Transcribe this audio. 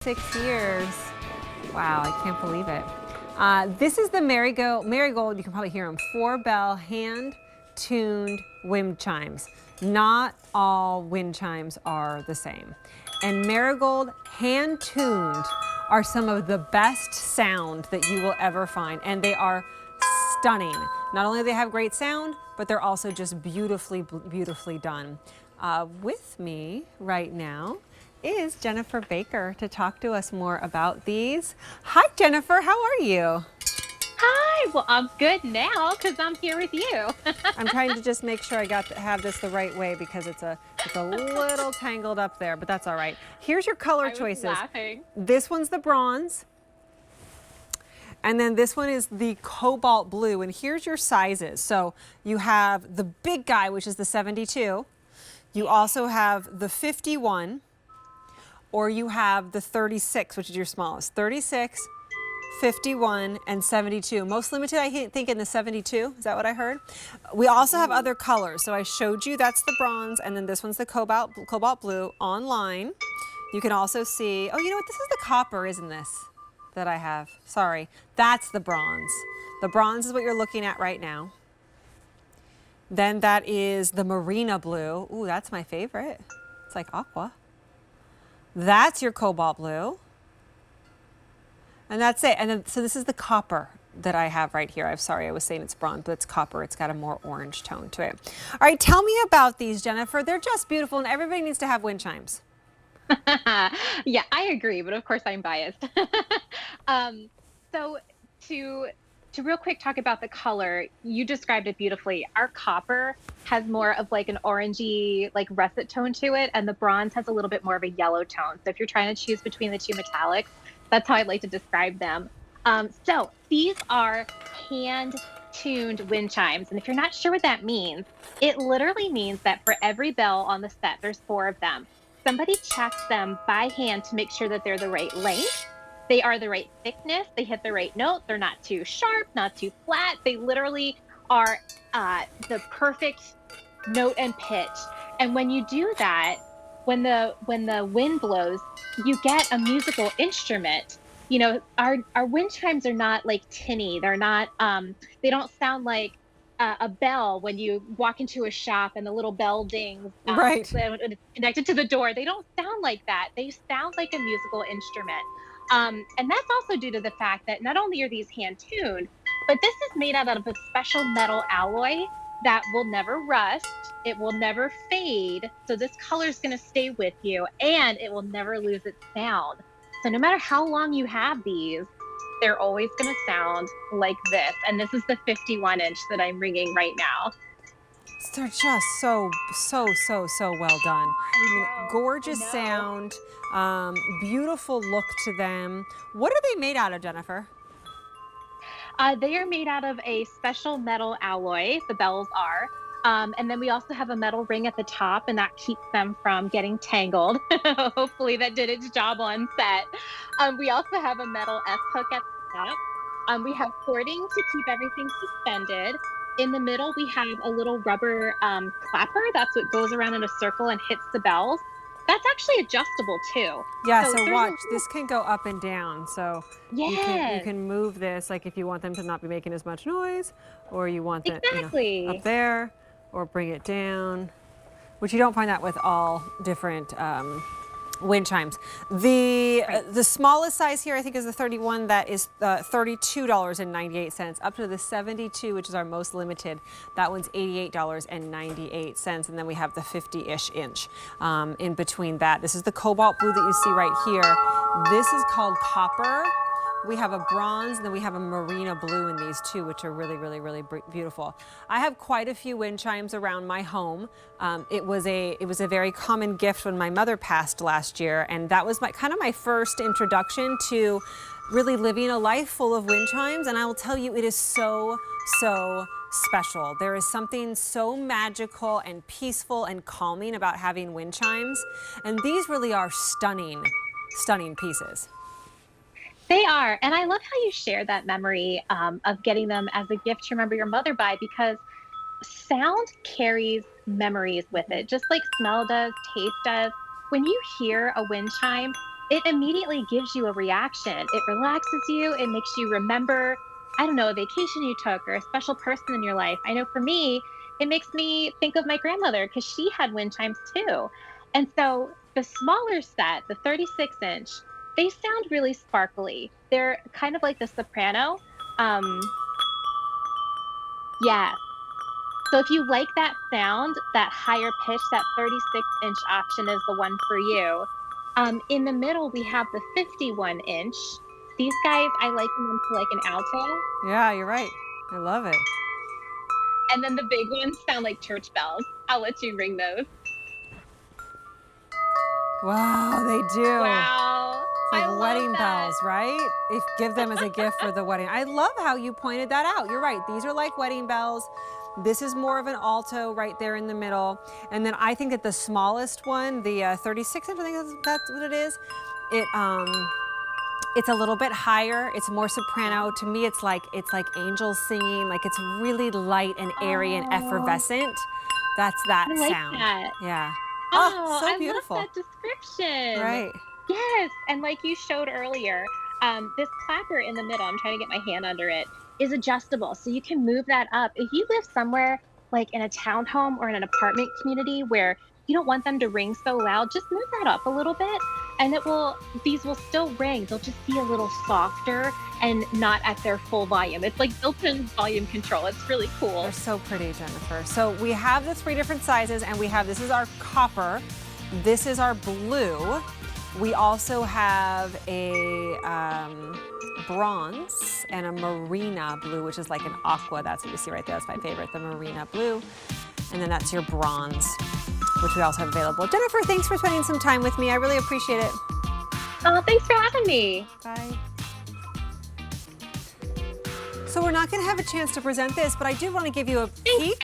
6 years. Wow, I can't believe it. This is the Marigold, you can probably hear them, 4-bell hand-tuned wind chimes. Not all wind chimes are the same. And Marigold hand-tuned are some of the best sound that you will ever find. And they are stunning. Not only do they have great sound, but they're also just beautifully, beautifully done. With me right now is Jennifer Baker to talk to us more about these. Hi, Jennifer, how are you? Hi, well, I'm good now because I'm here with you. I'm trying to just make sure I have this the right way because it's a little tangled up there, but that's all right. Here's your color choices. Laughing. This one's the bronze, and then this one is the cobalt blue, and here's your sizes. So you have the big guy, which is the 72. You also have the 51, or you have the 36, which is your smallest. 36, 51, and 72. Most limited, I think, in the 72. Is that what I heard? We also have other colors. So I showed you that's the bronze, and then this one's the cobalt blue online. You can also see, oh, you know what? This is the copper, isn't this, that I have? Sorry. That's the bronze. The bronze is what you're looking at right now. Then that is the marina blue. Ooh, that's my favorite. It's like aqua. That's your cobalt blue. And that's it. And then, so this is the copper that I have right here. I'm sorry, I was saying it's bronze, but it's copper. It's got a more orange tone to it. All right, tell me about these, Jennifer. They're just beautiful, and everybody needs to have wind chimes. Yeah, I agree, but of course I'm biased. So to real quick talk about the color, you described it beautifully. Our copper has more of like an orangey, like russet tone to it, and the bronze has a little bit more of a yellow tone. So if you're trying to choose between the two metallics, that's how I'd like to describe them. So these are hand-tuned wind chimes, and if you're not sure what that means, it literally means that for every bell on the set, there's 4 of them. Somebody checks them by hand to make sure that they're the right length. They are the right thickness. They hit the right note. They're not too sharp, not too flat. They literally are the perfect note and pitch. And when you do that, when the wind blows, you get a musical instrument. You know, our wind chimes are not like tinny. They're not. They don't sound like a bell when you walk into a shop and the little bell dings. Right. When it's connected to the door. They don't sound like that. They sound like a musical instrument. And that's also due to the fact that not only are these hand-tuned, but this is made out of a special metal alloy that will never rust, it will never fade, so this color is going to stay with you, and it will never lose its sound. So no matter how long you have these, they're always going to sound like this. And this is the 51-inch that I'm ringing right now. They're just so well done. I mean, gorgeous sound, beautiful look to them. What are they made out of, Jennifer? They are made out of a special metal alloy, the bells are. And then we also have a metal ring at the top, and that keeps them from getting tangled. Hopefully that did its job on set. We also have a metal S-hook at the top. We have cording to keep everything suspended. In the middle, we have a little rubber clapper. That's what goes around in a circle and hits the bells. That's actually adjustable too. Yeah, so watch, this can go up and down. So you can move this, like if you want them to not be making as much noise, or you want them up there, or bring it down, which you don't find that with all different wind chimes. The smallest size here, I think, is the 31. That is $32.98. Up to the 72, which is our most limited. That one's $88.98. And then we have the 50-ish inch in between that. This is the cobalt blue that you see right here. This is called copper. We have a bronze, and then we have a marina blue in these two, which are really, really, really beautiful. I have quite a few wind chimes around my home. It was a very common gift when my mother passed last year, and that was kind of my first introduction to really living a life full of wind chimes. And I will tell you, it is so special. There is something so magical and peaceful and calming about having wind chimes, and these really are stunning pieces. They are. And I love how you share that memory of getting them as a gift to remember your mother by, because sound carries memories with it, just like smell does, taste does. When you hear a wind chime, it immediately gives you a reaction. It relaxes you. It makes you remember, I don't know, a vacation you took or a special person in your life. I know for me, it makes me think of my grandmother because she had wind chimes too. And so the smaller set, the 36-inch, they sound really sparkly. They're kind of like the soprano. Um, yeah. So if you like that sound, that higher pitch, that 36-inch option is the one for you. In the middle, we have the 51-inch. These guys, I liken them to like an alto. Yeah, you're right. I love it. And then the big ones sound like church bells. I'll let you ring those. Wow, they do. Wow. It's I like love wedding that. bells, right? If give them as a gift for the wedding. I love how you pointed that out. You're right. These are like wedding bells. This is more of an alto right there in the middle. And then I think that the smallest one, the 36 inch, I think that's what it is. It's a little bit higher. It's more soprano. To me, it's like angels singing. Like it's really light and airy and Oh, effervescent. That's that I like sound. that. Yeah. Oh, Oh, so I love beautiful. that description. Right. Yes, and like you showed earlier, this clapper in the middle, I'm trying to get my hand under it, is adjustable. So you can move that up. If you live somewhere like in a townhome or in an apartment community where you don't want them to ring so loud, just move that up a little bit and these will still ring. They'll just be a little softer and not at their full volume. It's like built-in volume control. It's really cool. They're so pretty, Jennifer. So we have the 3 different sizes, and this is our copper, this is our blue. We also have a bronze and a marina blue, which is like an aqua. That's what you see right there. That's my favorite, the marina blue. And then that's your bronze, which we also have available. Jennifer, thanks for spending some time with me. I really appreciate it. Oh, thanks for having me. Bye. So we're not going to have a chance to present this, but I do want to give you a peek